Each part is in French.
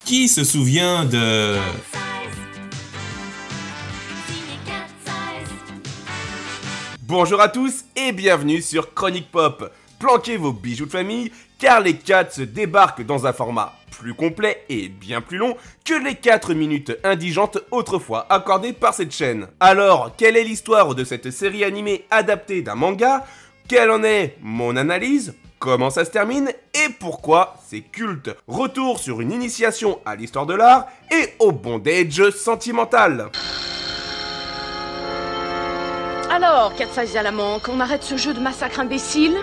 Qui se souvient de... Bonjour à tous et bienvenue sur Chronique Pop. Planquez vos bijoux de famille car les 4 débarquent dans un format plus complet et bien plus long que les 4 minutes indigentes autrefois accordées par cette chaîne. Alors, quelle est l'histoire de cette série animée adaptée d'un manga? Quelle en est mon analyse? Comment ça se termine et pourquoi c'est culte? Retour sur une initiation à l'histoire de l'art et au bondage sentimental. Alors, Cat's Eyes à la manque, on arrête ce jeu de massacre imbécile?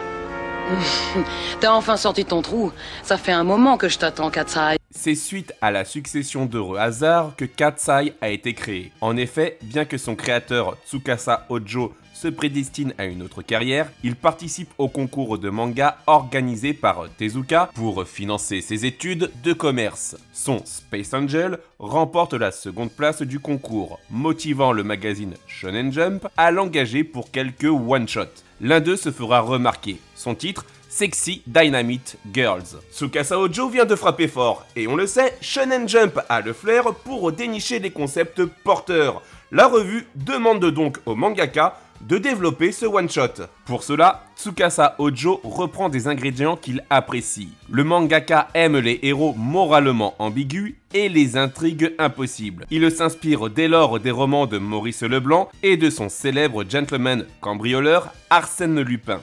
T'as enfin sorti ton trou. Ça fait un moment que je t'attends, Cat's Eyes. C'est suite à la succession d'heureux hasards que Cat's Eyes a été créé. En effet, bien que son créateur Tsukasa Ojo se prédestine à une autre carrière, il participe au concours de manga organisé par Tezuka pour financer ses études de commerce. Son Space Angel remporte la seconde place du concours, motivant le magazine Shonen Jump à l'engager pour quelques one-shots. L'un d'eux se fera remarquer. Son titre, Sexy Dynamite Girls. Tsukasa Ojo vient de frapper fort, et on le sait, Shonen Jump a le flair pour dénicher des concepts porteurs. La revue demande donc au mangaka de développer ce one-shot. Pour cela, Tsukasa Ojo reprend des ingrédients qu'il apprécie. Le mangaka aime les héros moralement ambigus et les intrigues impossibles. Il s'inspire dès lors des romans de Maurice Leblanc et de son célèbre gentleman cambrioleur Arsène Lupin.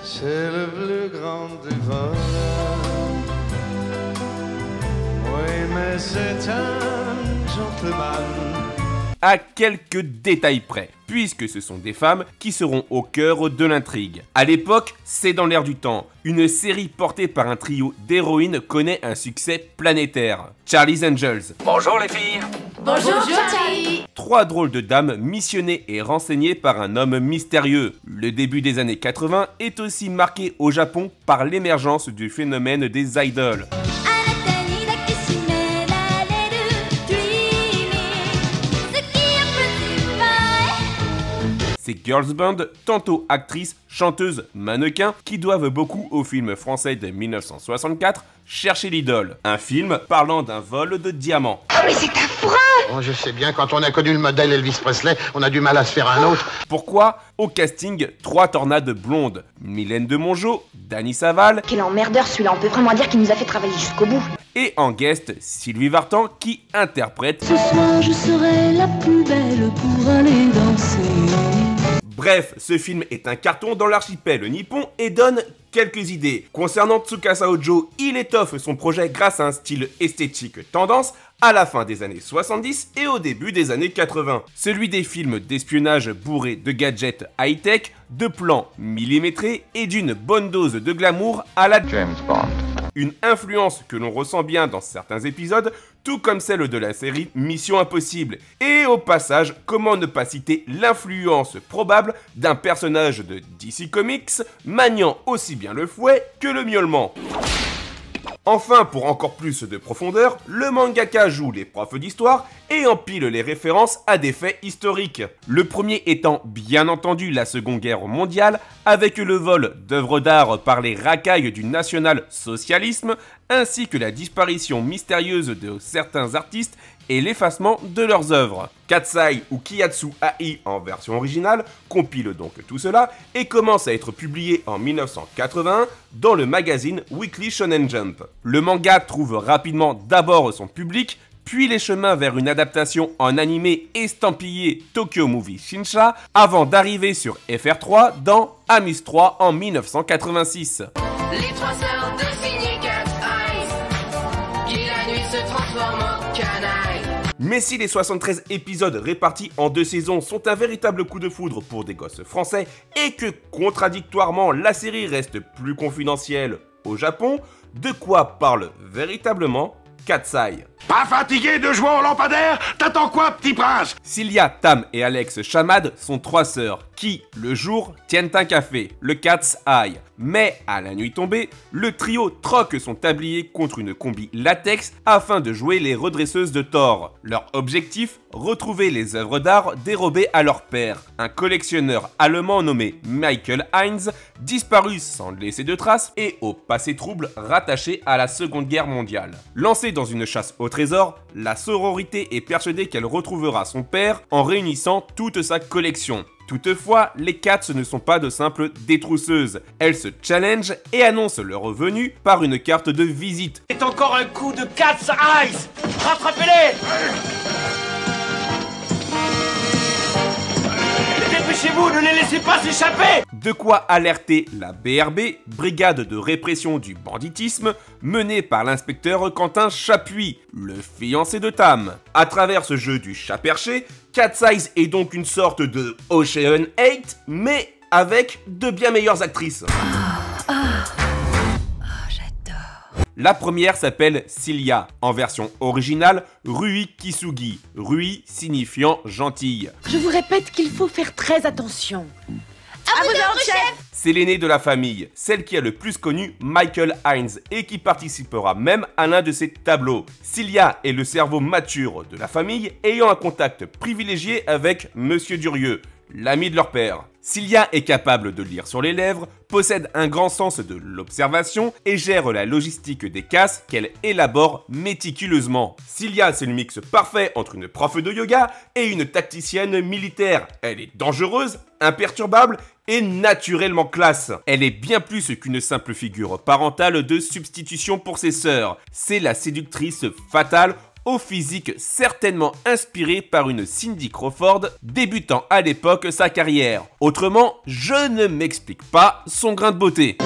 C'est le plus grand des voleurs. Oui, mais c'est un gentleman. À quelques détails près, puisque ce sont des femmes qui seront au cœur de l'intrigue. À l'époque, c'est dans l'air du temps. Une série portée par un trio d'héroïnes connaît un succès planétaire. Charlie's Angels. Bonjour les filles. Bonjour Charlie. 3 drôles de dames missionnées et renseignées par un homme mystérieux. Le début des années 80 est aussi marqué au Japon par l'émergence du phénomène des idols. Ces girls band, tantôt actrices, chanteuses, mannequins, qui doivent beaucoup au film français de 1964, Chercher l'idole, un film parlant d'un vol de diamants. Ah mais c'est affreux! Oh, je sais bien, quand on a connu le modèle Elvis Presley, on a du mal à se faire un autre. Pourquoi? Au casting, 3 tornades blondes. Mylène de Mongeau, Dany Saval... Quel emmerdeur celui-là, on peut vraiment dire qu'il nous a fait travailler jusqu'au bout. Et en guest, Sylvie Vartan qui interprète... Ce soir je serai la plus belle pour aller danser. Bref, ce film est un carton dans l'archipel nippon et donne quelques idées. Concernant Tsukasa Ojo, il étoffe son projet grâce à un style esthétique tendance à la fin des années 70 et au début des années 80. Celui des films d'espionnage bourrés de gadgets high-tech, de plans millimétrés et d'une bonne dose de glamour à la James Bond. Une influence que l'on ressent bien dans certains épisodes, tout comme celle de la série Mission Impossible. Et au passage, comment ne pas citer l'influence probable d'un personnage de DC Comics maniant aussi bien le fouet que le miaulement. Enfin, pour encore plus de profondeur, le mangaka joue les profs d'histoire et empile les références à des faits historiques. Le premier étant bien entendu la Seconde Guerre mondiale, avec le vol d'œuvres d'art par les racailles du national-socialisme, ainsi que la disparition mystérieuse de certains artistes et l'effacement de leurs œuvres. Cat's Eyes ou Kiyatsu Ai en version originale compile donc tout cela et commence à être publié en 1981 dans le magazine Weekly Shonen Jump. Le manga trouve rapidement d'abord son public, puis les chemins vers une adaptation en animé estampillé Tokyo Movie Shinsha, avant d'arriver sur FR3 dans Amis 3 en 1986. Les 3 sœurs de signer Cat's Eyes, qui la nuit se transforme en canaille. Mais si les 73 épisodes répartis en 2 saisons sont un véritable coup de foudre pour des gosses français et que, contradictoirement, la série reste plus confidentielle au Japon, de quoi parle véritablement Cat's Eyes? Pas fatigué de jouer au lampadaire? T'attends quoi, petit prince? Cilia, Tam et Alex Chamad sont 3 sœurs qui, le jour, tiennent un café, le Cat's Eyes. Mais, à la nuit tombée, le trio troque son tablier contre une combi latex afin de jouer les redresseuses de Thor. Leur objectif, retrouver les œuvres d'art dérobées à leur père, un collectionneur allemand nommé Michael Heinz, disparu sans laisser de traces et au passé trouble rattaché à la Seconde Guerre mondiale. Lancée dans une chasse au trésor, la sororité est persuadée qu'elle retrouvera son père en réunissant toute sa collection. Toutefois, les Cats ne sont pas de simples détrousseuses. Elles se challengent et annoncent leur venue par une carte de visite. C'est encore un coup de Cat's Eyes! Rattrapez-les! Dépêchez-vous, ne les laissez pas s'échapper! De quoi alerter la BRB, Brigade de répression du banditisme, menée par l'inspecteur Quentin Chapuis, le fiancé de Tam. À travers ce jeu du chat perché, Cat's Eyes est donc une sorte de Ocean 8, mais avec de bien meilleures actrices. La première s'appelle Cilia, en version originale Rui Kisugi, Rui signifiant gentille. Je vous répète qu'il faut faire très attention. À vous ordres, chef! C'est l'aînée de la famille, celle qui a le plus connu Michael Heinz et qui participera même à l'un de ses tableaux. Cilia est le cerveau mature de la famille ayant un contact privilégié avec Monsieur Durieux, l'ami de leur père. Cilia est capable de lire sur les lèvres, possède un grand sens de l'observation et gère la logistique des casses qu'elle élabore méticuleusement. Cilia, c'est le mix parfait entre une prof de yoga et une tacticienne militaire. Elle est dangereuse, imperturbable et naturellement classe. Elle est bien plus qu'une simple figure parentale de substitution pour ses sœurs. C'est la séductrice fatale au physique certainement inspiré par une Cindy Crawford débutant à l'époque sa carrière. Autrement, je ne m'explique pas son grain de beauté.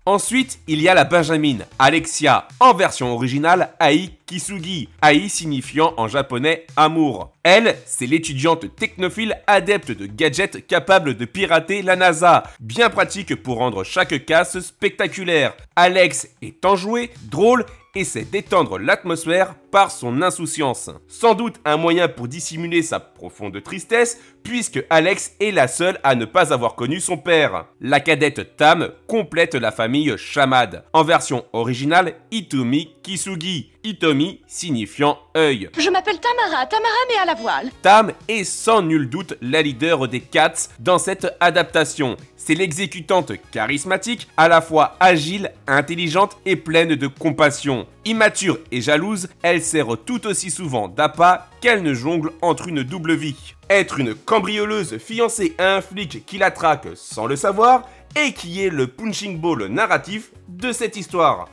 Ensuite, il y a la Benjamine, Alexia, en version originale Ai Kisugi, Ai signifiant en japonais amour. Elle, c'est l'étudiante technophile adepte de gadgets capable de pirater la NASA, bien pratique pour rendre chaque casse spectaculaire. Alex est enjouée, drôle et sait détendre l'atmosphère par son insouciance. Sans doute un moyen pour dissimuler sa profonde tristesse, puisque Alex est la seule à ne pas avoir connu son père. La cadette Tam complète la famille Chamad, en version originale Hitomi Kisugi, Hitomi signifiant œil. Je m'appelle Tamara, Tamara mais à la voile. Tam est sans nul doute la leader des Cats dans cette adaptation. C'est l'exécutante charismatique, à la fois agile, intelligente et pleine de compassion. Immature et jalouse, elle sert tout aussi souvent d'appât qu'elle ne jongle entre une double vie. Être une cambrioleuse fiancée à un flic qui la traque sans le savoir et qui est le punching ball narratif de cette histoire.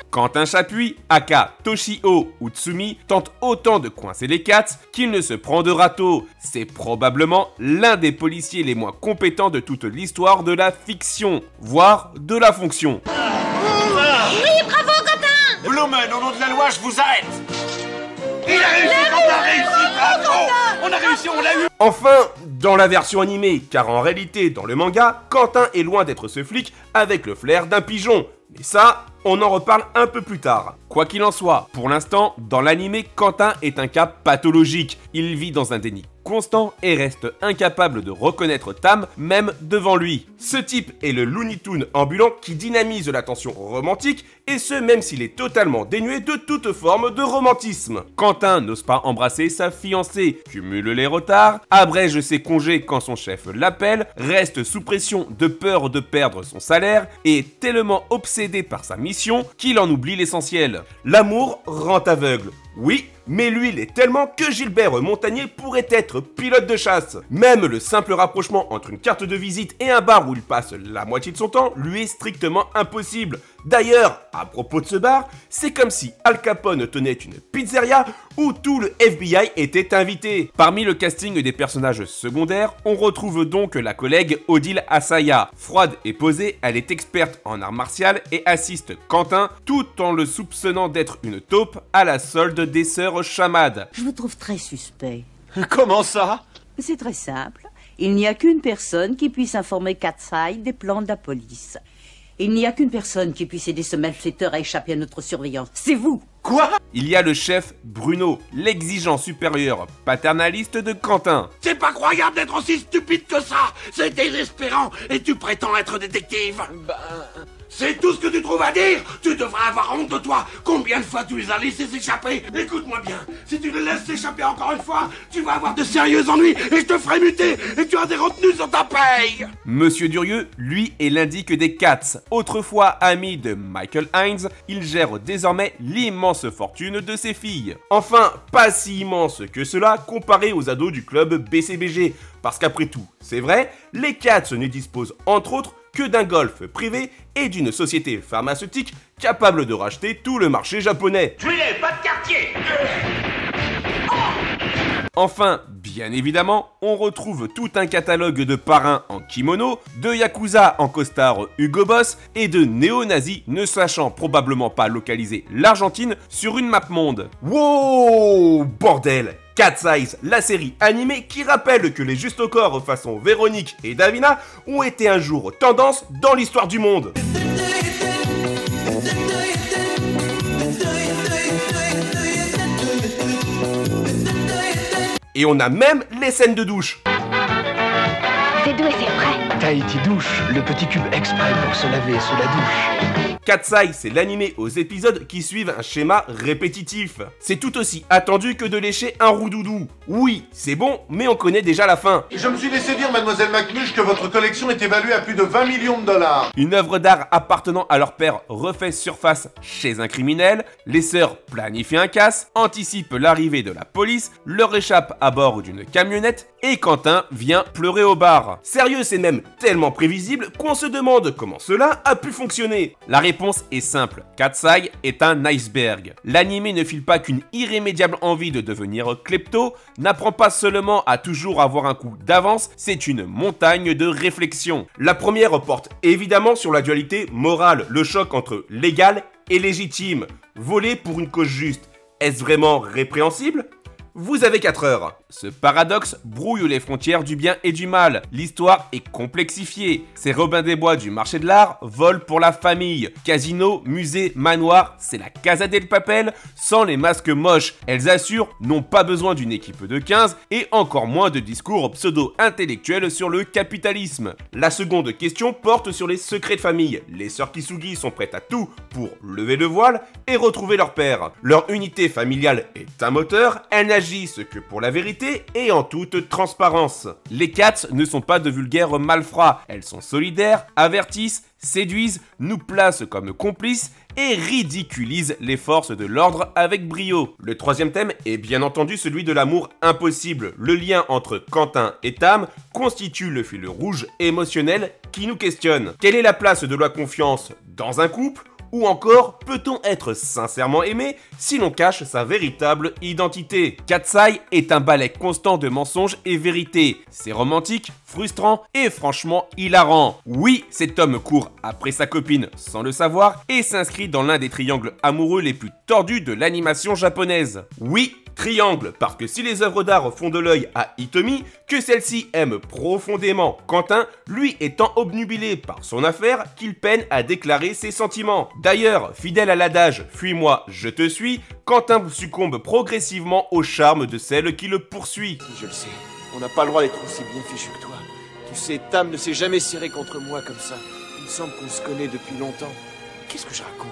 Quentin Chapuis, aka Toshio Utsumi, tente autant de coincer les Cats qu'il ne se prend de râteau. C'est probablement l'un des policiers les moins compétents de toute l'histoire de la fiction, voire de la fonction. Oui, bravo Quentin! Blumen, au nom de la loi, je vous arrête! Il a réussi, on a réussi, bravo! On a réussi, on l'a eu! Enfin, dans la version animée, car en réalité, dans le manga, Quentin est loin d'être ce flic avec le flair d'un pigeon. Mais ça, on en reparle un peu plus tard. Quoi qu'il en soit, pour l'instant, dans l'animé, Quentin est un cas pathologique. Il vit dans un déni constant et reste incapable de reconnaître Tam, même devant lui. Ce type est le Looney Toon ambulant qui dynamise la tension romantique, et ce même s'il est totalement dénué de toute forme de romantisme. Quentin n'ose pas embrasser sa fiancée, cumule les retards, abrège ses congés quand son chef l'appelle, reste sous pression de peur de perdre son salaire, et est tellement obsédé par sa mission qu'il en oublie l'essentiel. L'amour rend aveugle. Oui, mais lui l'est tellement que Gilbert Montagnier pourrait être pilote de chasse. Même le simple rapprochement entre une carte de visite et un bar où il passe la moitié de son temps lui est strictement impossible. D'ailleurs, à propos de ce bar, c'est comme si Al Capone tenait une pizzeria où tout le FBI était invité. Parmi le casting des personnages secondaires, on retrouve donc la collègue Odile Asaya. Froide et posée, elle est experte en arts martiaux et assiste Quentin tout en le soupçonnant d'être une taupe à la solde des sœurs Chamad. Je vous trouve très suspect. Comment ça? C'est très simple. Il n'y a qu'une personne qui puisse informer Cat's Eyes des plans de la police. Il n'y a qu'une personne qui puisse aider ce malfaiteur à échapper à notre surveillance. C'est vous, Quoi? Il y a le chef Bruno, l'exigeant supérieur paternaliste de Quentin. C'est pas croyable d'être aussi stupide que ça. C'est désespérant. Et tu prétends être détective? C'est tout ce que tu trouves à dire? Tu devrais avoir honte de toi. Combien de fois tu les as laissés s'échapper? Écoute-moi bien, si tu les laisses s'échapper encore une fois, tu vas avoir de sérieux ennuis et je te ferai muter et tu as des retenues sur ta paye. Monsieur Durieux, lui, est l'indique des Cats. Autrefois ami de Michael Hines, il gère désormais l'immense fortune de ses filles. Enfin, pas si immense que cela comparé aux ados du club BCBG. Parce qu'après tout, c'est vrai, les Cats ne disposent entre autres que d'un golf privé et d'une société pharmaceutique capable de racheter tout le marché japonais. Tuez-les, pas de quartier. Enfin, bien évidemment, on retrouve tout un catalogue de parrains en kimono, de yakuza en costard Hugo Boss et de néo-nazis ne sachant probablement pas localiser l'Argentine sur une map monde. Wow, bordel! Cat's Eyes, la série animée qui rappelle que les Juste au corps façon Véronique et Davina ont été un jour tendance dans l'histoire du monde. Et on a même les scènes de douche. C'est doux et c'est vrai. Tahiti douche, le petit cube exprès pour se laver sous la douche. Cat's Eyes, c'est l'animé aux épisodes qui suivent un schéma répétitif. C'est tout aussi attendu que de lécher un roux-doudou. Oui, c'est bon, mais on connaît déjà la fin. Je me suis laissé dire, mademoiselle McNush, que votre collection est évaluée à plus de 20 millions de dollars. Une œuvre d'art appartenant à leur père refait surface chez un criminel, les sœurs planifient un casse, anticipent l'arrivée de la police, leur échappent à bord d'une camionnette et Quentin vient pleurer au bar. Sérieux, c'est même tellement prévisible qu'on se demande comment cela a pu fonctionner. La réponse est simple, Cat's Eyes est un iceberg. L'animé ne file pas qu'une irrémédiable envie de devenir klepto, n'apprend pas seulement à toujours avoir un coup d'avance, c'est une montagne de réflexions. La première porte évidemment sur la dualité morale, le choc entre légal et légitime. Voler pour une cause juste, est-ce vraiment répréhensible ? Vous avez 4 heures. Ce paradoxe brouille les frontières du bien et du mal. L'histoire est complexifiée. Ces Robin des Bois du marché de l'art volent pour la famille. Casino, musée, manoir, c'est la Casa del Papel sans les masques moches. Elles assurent n'ont pas besoin d'une équipe de 15 et encore moins de discours pseudo-intellectuels sur le capitalisme. La seconde question porte sur les secrets de famille. Les sœurs Kisugi sont prêtes à tout pour lever le voile et retrouver leur père. Leur unité familiale est un moteur, elles n'agissent que pour la vérité et en toute transparence. Les Cats ne sont pas de vulgaires malfrats, elles sont solidaires, avertissent, séduisent, nous placent comme complices et ridiculisent les forces de l'ordre avec brio. Le troisième thème est bien entendu celui de l'amour impossible. Le lien entre Quentin et Tam constitue le fil rouge émotionnel qui nous questionne. Quelle est la place de la confiance dans un couple ? Ou encore, peut-on être sincèrement aimé si l'on cache sa véritable identité? Cat's Eyes est un balai constant de mensonges et vérités. C'est romantique, frustrant et franchement hilarant. Oui, cet homme court après sa copine sans le savoir et s'inscrit dans l'un des triangles amoureux les plus tordus de l'animation japonaise. Oui, triangle, parce que si les œuvres d'art font de l'œil à Hitomi, que celle-ci aime profondément Quentin, lui étant obnubilé par son affaire qu'il peine à déclarer ses sentiments. D'ailleurs, fidèle à l'adage « Fuis-moi, je te suis », Quentin succombe progressivement au charme de celle qui le poursuit. Je le sais, on n'a pas le droit d'être aussi bien fichu que toi. Tu sais, Tam ne s'est jamais serré contre moi comme ça. Il me semble qu'on se connaît depuis longtemps. Qu'est-ce que je raconte ?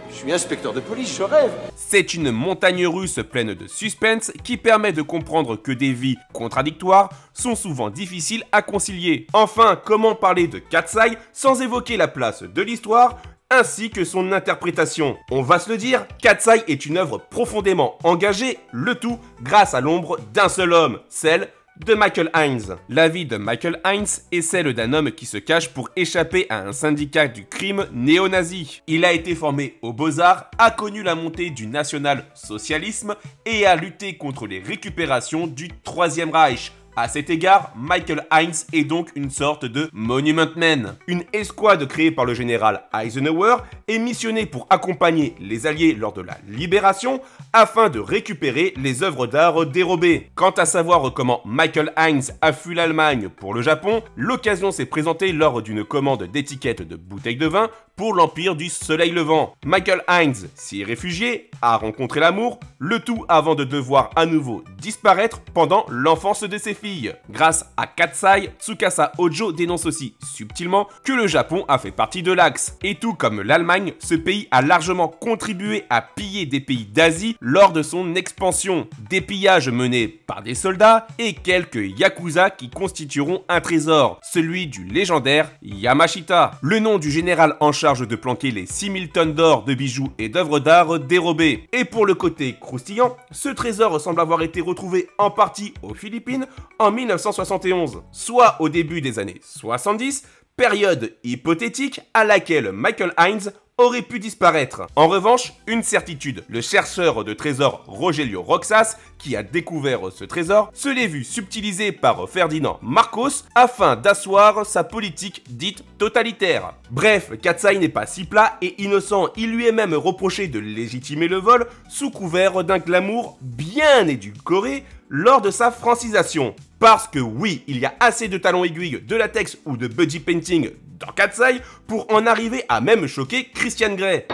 Je suis inspecteur de police, je rêve. C'est une montagne russe pleine de suspense qui permet de comprendre que des vies contradictoires sont souvent difficiles à concilier. Enfin, comment parler de Cat's Eyes sans évoquer la place de l'histoire ainsi que son interprétation? On va se le dire, Cat's Eyes est une œuvre profondément engagée, le tout grâce à l'ombre d'un seul homme, celle de Michael Hines. La vie de Michael Hines est celle d'un homme qui se cache pour échapper à un syndicat du crime néo-nazi. Il a été formé aux Beaux-Arts, a connu la montée du national-socialisme et a lutté contre les récupérations du Troisième Reich. À cet égard, Michael Hines est donc une sorte de Monument Man. Une escouade créée par le général Eisenhower est missionnée pour accompagner les Alliés lors de la Libération afin de récupérer les œuvres d'art dérobées. Quant à savoir comment Michael Hines a fui l'Allemagne pour le Japon, l'occasion s'est présentée lors d'une commande d'étiquettes de bouteilles de vin pour l'Empire du Soleil Levant. Michael Hines s'y est réfugié, a rencontré l'amour, le tout avant de devoir à nouveau disparaître pendant l'enfance de ses filles. Grâce à Katsai, Tsukasa Hojo dénonce aussi subtilement que le Japon a fait partie de l'Axe. Et tout comme l'Allemagne, ce pays a largement contribué à piller des pays d'Asie lors de son expansion. Des pillages menés par des soldats et quelques yakuza qui constitueront un trésor, celui du légendaire Yamashita, le nom du général en charge de planquer les 6000 tonnes d'or, de bijoux et d'œuvres d'art dérobées. Et pour le côté croustillant, ce trésor semble avoir été retrouvé en partie aux Philippines en 1971, soit au début des années 70, période hypothétique à laquelle Michael Hines aurait pu disparaître. En revanche, une certitude, le chercheur de trésors Rogelio Roxas, qui a découvert ce trésor, se l'est vu subtilisé par Ferdinand Marcos afin d'asseoir sa politique dite totalitaire. Bref, Katsai n'est pas si plat et innocent, il lui est même reproché de légitimer le vol sous couvert d'un glamour bien édulcoré lors de sa francisation. Parce que oui, il y a assez de talons aiguilles, de latex ou de budgie painting dans Katsai pour en arriver à même choquer Christian Grey.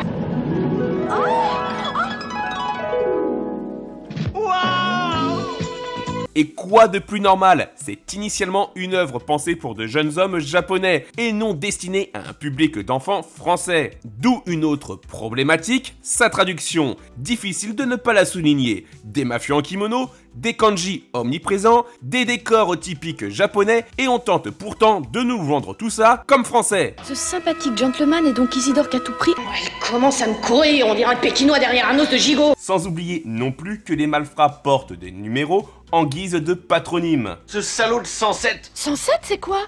Et quoi de plus normal? C'est initialement une œuvre pensée pour de jeunes hommes japonais et non destinée à un public d'enfants français. D'où une autre problématique, sa traduction. Difficile de ne pas la souligner. Des mafieux en kimono, des kanji omniprésents, des décors typiques japonais et on tente pourtant de nous vendre tout ça comme français. Ce sympathique gentleman est donc Isidore qu'à tout prix. Elle commence à me courir, on dirait un pékinois derrière un os de gigot. Sans oublier non plus que les malfrats portent des numéros en guise de patronyme. Ce salaud de 107. 107, c'est quoi?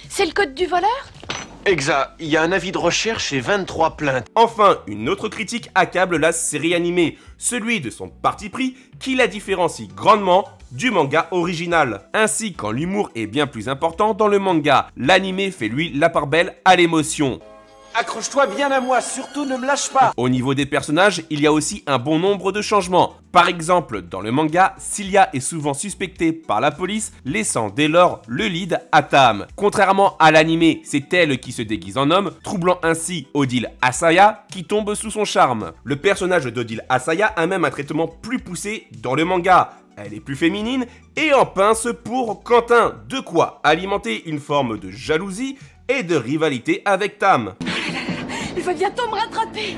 C'est le code du voleur? Exact, il y a un avis de recherche et 23 plaintes. Enfin, une autre critique accable la série animée, celui de son parti pris qui la différencie grandement du manga original. Ainsi, quand l'humour est bien plus important dans le manga, l'animé fait lui la part belle à l'émotion. Accroche-toi bien à moi, surtout ne me lâche pas. Au niveau des personnages, il y a aussi un bon nombre de changements. Par exemple, dans le manga, Cilia est souvent suspectée par la police, laissant dès lors le lead à Tam. Contrairement à l'animé, c'est elle qui se déguise en homme, troublant ainsi Odile Asaya, qui tombe sous son charme. Le personnage d'Odile Asaya a même un traitement plus poussé dans le manga. Elle est plus féminine et en pince pour Quentin, de quoi alimenter une forme de jalousie et de rivalité avec Tam. Il va bientôt me rattraper.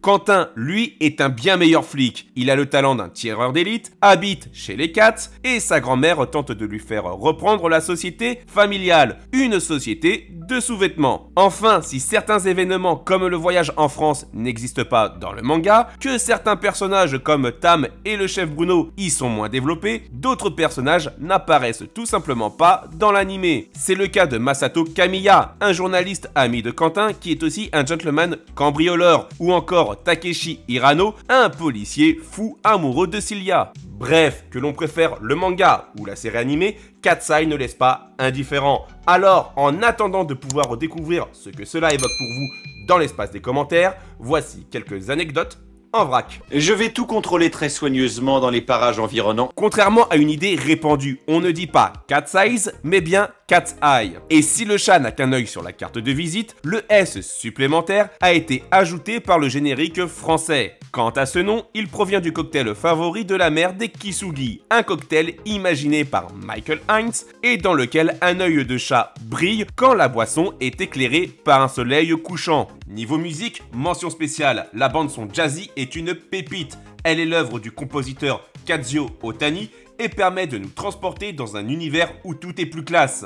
Quentin, lui, est un bien meilleur flic. Il a le talent d'un tireur d'élite, habite chez les Cats, et sa grand-mère tente de lui faire reprendre la société familiale, une société de sous-vêtements. Enfin, si certains événements comme le voyage en France n'existent pas dans le manga, que certains personnages comme Tam et le chef Bruno y sont moins développés, d'autres personnages n'apparaissent tout simplement pas dans l'animé. C'est le cas de Masato Kamiya, un journaliste ami de Quentin qui est aussi un gentleman cambrioleur, ou encore Takeshi Hirano, un policier fou amoureux de Cilia. Bref, que l'on préfère le manga ou la série animée, Katsai ne laisse pas indifférent. Alors, en attendant de pouvoir découvrir ce que cela évoque pour vous dans l'espace des commentaires, voici quelques anecdotes en vrac. Je vais tout contrôler très soigneusement dans les parages environnants. Contrairement à une idée répandue, on ne dit pas Cat's Eyes, mais bien Cat's Eye. Et si le chat n'a qu'un œil sur la carte de visite, le S supplémentaire a été ajouté par le générique français. Quant à ce nom, il provient du cocktail favori de la mère des Kisugi, un cocktail imaginé par Michael Hines et dans lequel un œil de chat brille quand la boisson est éclairée par un soleil couchant. Niveau musique, mention spéciale, la bande son jazzy est une pépite. Elle est l'œuvre du compositeur Kazuo Otani et permet de nous transporter dans un univers où tout est plus classe.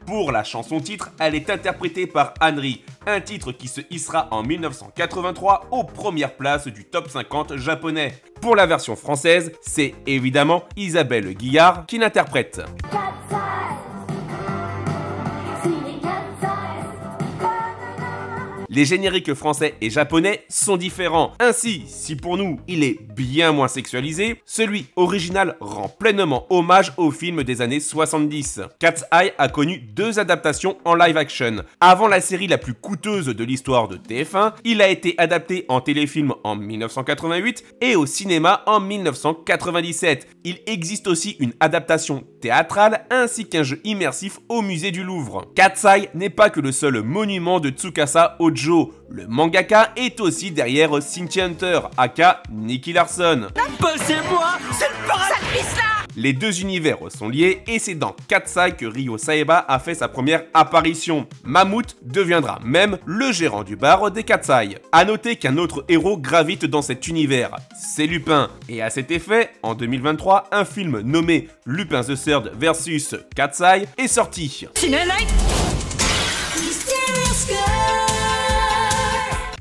Pour la chanson titre, elle est interprétée par Henry, un titre qui se hissera en 1983 aux premières places du top 50 japonais. Pour la version française, c'est évidemment Isabelle Guillard qui l'interprète. les génériques français et japonais sont différents. Ainsi, si pour nous il est bien moins sexualisé, celui original rend pleinement hommage au film des années 70. Cat's Eye a connu 2 adaptations en live action. Avant la série la plus coûteuse de l'histoire de TF1, il a été adapté en téléfilm en 1988 et au cinéma en 1997. Il existe aussi une adaptation théâtrale ainsi qu'un jeu immersif au musée du Louvre. Cat's Eye n'est pas que le seul monument de Tsukasa Ojo. Le mangaka est aussi derrière Cynthia Hunter, aka Nicky Larson. Passez-moi, c'est le paradis là. Les 2 univers sont liés et c'est dans Cat's Eye que Ryo Saeba a fait sa première apparition. Mammouth deviendra même le gérant du bar des Cat's Eye. A noter qu'un autre héros gravite dans cet univers, c'est Lupin. Et à cet effet, en 2023, un film nommé Lupin the Third vs Cat's Eye est sorti.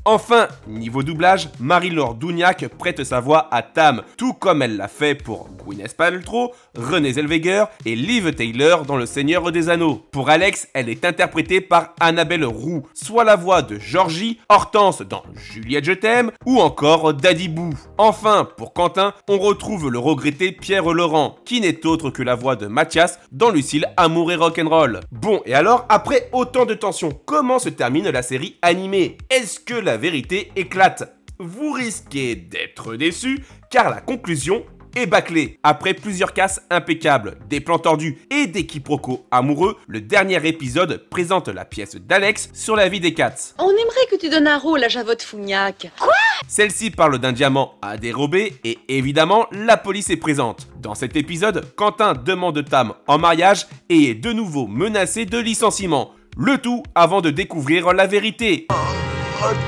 Enfin, niveau doublage, Marie-Laure Dougnac prête sa voix à Tam, tout comme elle l'a fait pour Gwyneth Paltrow, Renée Zellweger et Liv Taylor dans Le Seigneur des Anneaux. Pour Alex, elle est interprétée par Annabelle Roux, soit la voix de Georgie, Hortense dans Juliette je t'aime, ou encore Daddy Boo. Enfin, pour Quentin, on retrouve le regretté Pierre Laurent, qui n'est autre que la voix de Mathias dans Lucille Amour et Rock'n'Roll. Bon, et alors, après autant de tensions, comment se termine la série animée? Est-ce que la vérité éclate? Vous risquez d'être déçu, car la conclusion est bâclée. Après plusieurs casses impeccables, des plans tordus et des quiproquos amoureux, le dernier épisode présente la pièce d'Alex sur la vie des Cats. On aimerait que tu donnes un rôle à Javotte Fougnac. Quoi? Celle-ci parle d'un diamant à dérober et évidemment, la police est présente. Dans cet épisode, Quentin demande Tam en mariage et est de nouveau menacé de licenciement. Le tout avant de découvrir la vérité.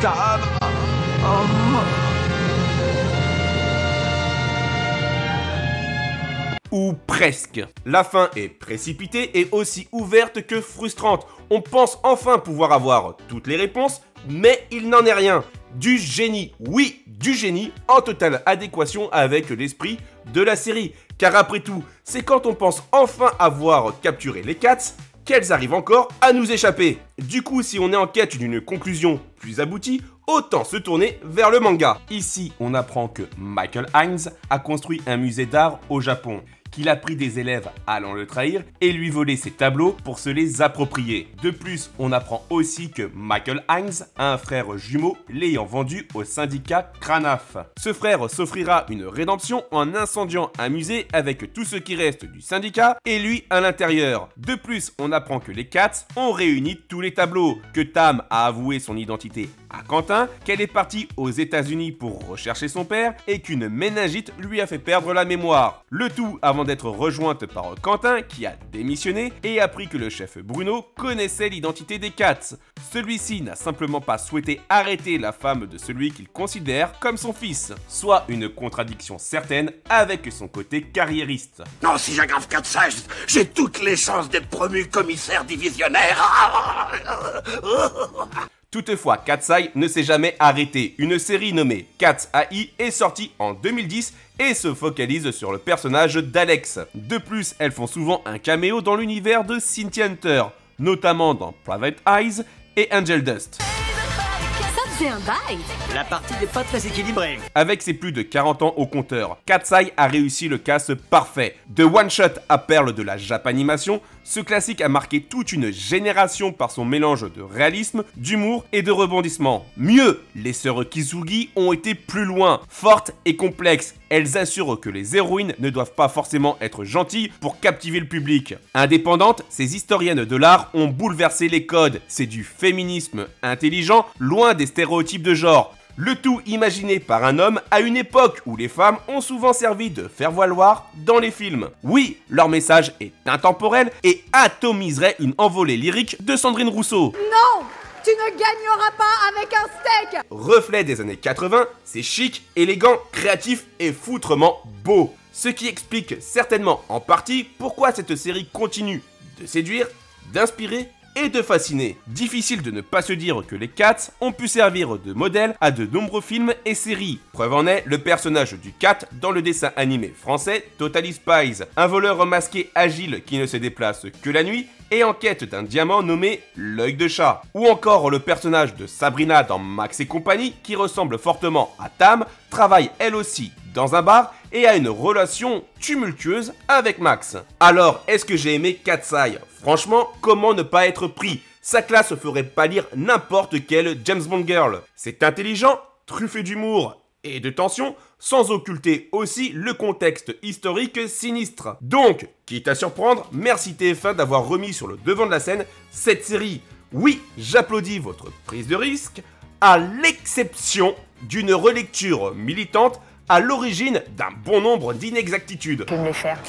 Tam. Ou presque. La fin est précipitée et aussi ouverte que frustrante. On pense enfin pouvoir avoir toutes les réponses, mais il n'en est rien. Du génie, oui, du génie, en totale adéquation avec l'esprit de la série. Car après tout, c'est quand on pense enfin avoir capturé les Cats qu'elles arrivent encore à nous échapper. Du coup, si on est en quête d'une conclusion plus aboutie, autant se tourner vers le manga. Ici, on apprend que Michael Hines a construit un musée d'art au Japon, qu'il a pris des élèves allant le trahir et lui voler ses tableaux pour se les approprier. De plus, on apprend aussi que Michael Hines a un frère jumeau l'ayant vendu au syndicat Cranaf. Ce frère s'offrira une rédemption en incendiant un musée avec tout ce qui reste du syndicat et lui à l'intérieur. De plus, on apprend que les Cats ont réuni tous les tableaux, que Tam a avoué son identité à Quentin, qu'elle est partie aux États-Unis pour rechercher son père et qu'une méningite lui a fait perdre la mémoire. Le tout avant d'être rejointe par Quentin qui a démissionné et appris que le chef Bruno connaissait l'identité des Cats. Celui-ci n'a simplement pas souhaité arrêter la femme de celui qu'il considère comme son fils, soit une contradiction certaine avec son côté carriériste. Non, si j'aggrave Cat's Eye, j'ai toutes les chances d'être promu commissaire divisionnaire. Toutefois, Cat's Eye ne s'est jamais arrêté. Une série nommée Cat's Eye est sortie en 2010 et se focalise sur le personnage d'Alex. De plus, elles font souvent un caméo dans l'univers de Cynthia Hunter, notamment dans Private Eyes et Angel Dust. C'est un bail. La partie n'est pas très équilibrée. Avec ses plus de 40 ans au compteur, Cat's Eye a réussi le cast parfait. De One Shot à perle de la Japanimation, ce classique a marqué toute une génération par son mélange de réalisme, d'humour et de rebondissement. Mieux, les sœurs Kisugi ont été plus loin, fortes et complexes. Elles assurent que les héroïnes ne doivent pas forcément être gentilles pour captiver le public. Indépendantes, ces historiennes de l'art ont bouleversé les codes. C'est du féminisme intelligent, loin des stéréotypes de genre. Le tout imaginé par un homme à une époque où les femmes ont souvent servi de faire-valoir dans les films. Oui, leur message est intemporel et atomiserait une envolée lyrique de Sandrine Rousseau. Non! Tu ne gagneras pas avec un steak! Reflet des années 80, c'est chic, élégant, créatif et foutrement beau. Ce qui explique certainement en partie pourquoi cette série continue de séduire, d'inspirer et de fasciner. Difficile de ne pas se dire que les Cats ont pu servir de modèle à de nombreux films et séries. Preuve en est le personnage du Cat dans le dessin animé français Totally Spies, un voleur masqué agile qui ne se déplace que la nuit et en quête d'un diamant nommé l'œil de chat. Ou encore le personnage de Sabrina dans Max et compagnie qui ressemble fortement à Tam, travaille elle aussi dans un bar et a une relation tumultueuse avec Max. Alors, est-ce que j'ai aimé Cat's Eye? Franchement, comment ne pas être pris? Sa classe ferait pâlir n'importe quelle James Bond girl. C'est intelligent, truffé d'humour et de tension, sans occulter aussi le contexte historique sinistre. Donc, quitte à surprendre, merci TF1 d'avoir remis sur le devant de la scène cette série. Oui, j'applaudis votre prise de risque, à l'exception d'une relecture militante à l'origine d'un bon nombre d'inexactitudes. Je vais me les faire.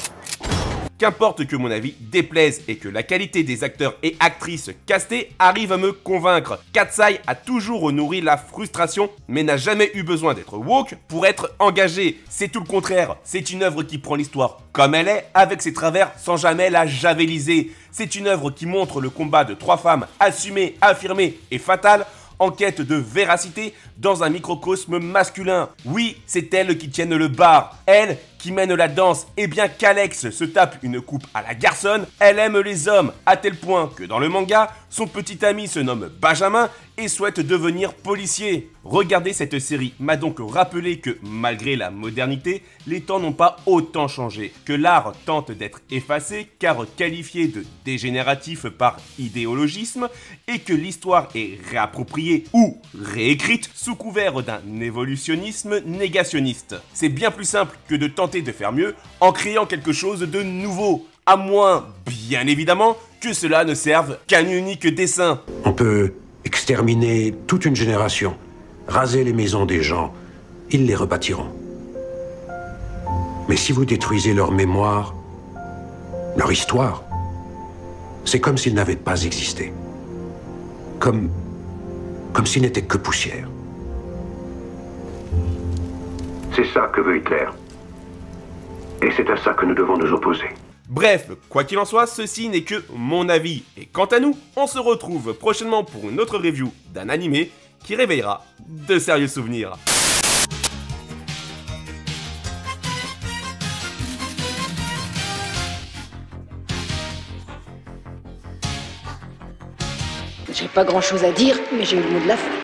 Qu'importe que mon avis déplaise et que la qualité des acteurs et actrices castés arrive à me convaincre. Cat's Eye a toujours nourri la frustration, mais n'a jamais eu besoin d'être woke pour être engagé. C'est tout le contraire, c'est une œuvre qui prend l'histoire comme elle est, avec ses travers sans jamais la javeliser. C'est une œuvre qui montre le combat de trois femmes assumées, affirmées et fatales, en quête de véracité dans un microcosme masculin. Oui, c'est elles qui tiennent le bar, elles qui mènent la danse, et bien qu'Alex se tape une coupe à la garçonne, elle aime les hommes, à tel point que dans le manga, son petit ami se nomme Benjamin et souhaite devenir policier. Regarder cette série m'a donc rappelé que, malgré la modernité, les temps n'ont pas autant changé, que l'art tente d'être effacé car qualifié de dégénératif par idéologisme, et que l'histoire est réappropriée ou réécrite sous couvert d'un évolutionnisme négationniste. C'est bien plus simple que de tenter de faire mieux en créant quelque chose de nouveau, à moins, bien évidemment, que cela ne serve qu'un unique dessin. On peut exterminer toute une génération, raser les maisons des gens, ils les rebâtiront. Mais si vous détruisez leur mémoire, leur histoire, c'est comme s'ils n'avaient pas existé. Comme s'ils n'étaient que poussière. C'est ça que veut Hitler. Et c'est à ça que nous devons nous opposer. Bref, quoi qu'il en soit, ceci n'est que mon avis. Et quant à nous, on se retrouve prochainement pour une autre review d'un animé qui réveillera de sérieux souvenirs. J'ai pas grand chose à dire, mais j'ai eu le mot de la fin.